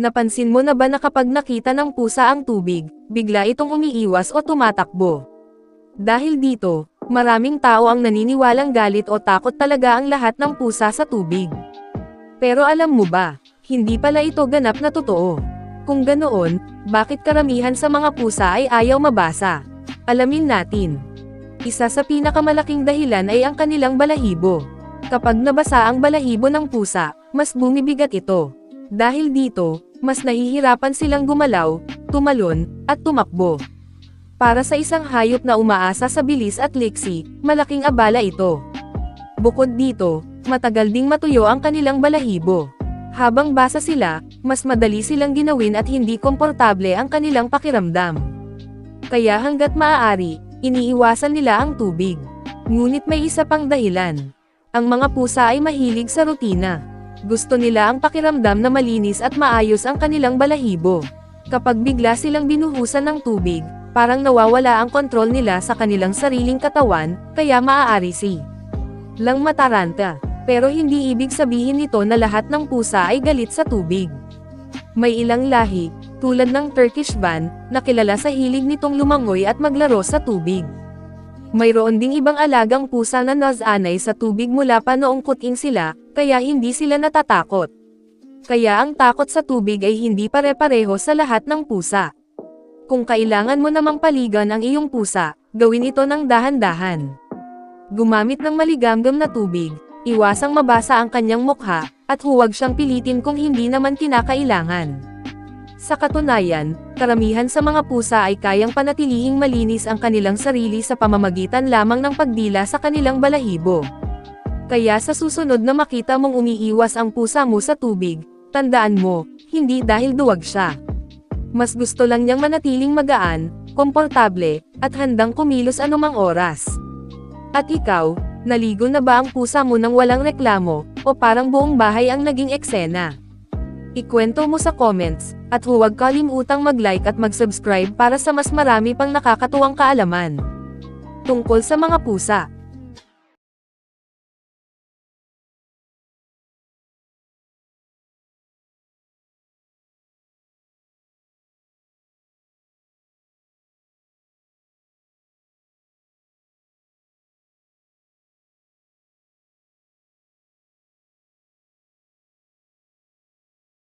Napansin mo na ba na kapag nakita ng pusa ang tubig, bigla itong umiiwas o tumatakbo? Dahil dito, maraming tao ang naniniwalang galit o takot talaga ang lahat ng pusa sa tubig. Pero alam mo ba, hindi pala ito ganap na totoo. Kung ganoon, bakit karamihan sa mga pusa ay ayaw mabasa? Alamin natin. Isa sa pinakamalaking dahilan ay ang kanilang balahibo. Kapag nabasa ang balahibo ng pusa, mas bumibigat ito. Dahil dito, mas nahihirapan silang gumalaw, tumalon, at tumakbo. Para sa isang hayop na umaasa sa bilis at liksi, malaking abala ito. Bukod dito, matagal ding matuyo ang kanilang balahibo. Habang basa sila, mas madali silang ginawin at hindi komportable ang kanilang pakiramdam. Kaya hanggat maaari, iniiwasan nila ang tubig. Ngunit may isa pang dahilan. Ang mga pusa ay mahilig sa rutina. Gusto nila ang pakiramdam na malinis at maayos ang kanilang balahibo. Kapag bigla silang binuhusan ng tubig, parang nawawala ang kontrol nila sa kanilang sariling katawan, kaya maaari lang mataranta. Pero hindi ibig sabihin nito na lahat ng pusa ay galit sa tubig. May ilang lahi, tulad ng Turkish Van, na kilala sa hilig nitong lumangoy at maglaro sa tubig. Mayroon ding ibang alagang pusa na nasanay sa tubig mula pa noong kuting sila, kaya hindi sila natatakot. Kaya ang takot sa tubig ay hindi pare-pareho sa lahat ng pusa. Kung kailangan mo namang paligan ang iyong pusa, gawin ito ng dahan-dahan. Gumamit ng maligamgam na tubig, iwasang mabasa ang kanyang mukha, at huwag siyang pilitin kung hindi naman kinakailangan. Sa katunayan, karamihan sa mga pusa ay kayang panatilihing malinis ang kanilang sarili sa pamamagitan lamang ng pagdila sa kanilang balahibo. Kaya sa susunod na makita mong umiiwas ang pusa mo sa tubig, tandaan mo, hindi dahil duwag siya. Mas gusto lang niyang manatiling magaan, komportable, at handang kumilos anumang oras. At ikaw, naligo na ba ang pusa mo nang walang reklamo, o parang buong bahay ang naging eksena? Ikwento mo sa comments, at huwag kalimutang mag-like at mag-subscribe para sa mas marami pang nakakatuwang kaalaman tungkol sa mga pusa.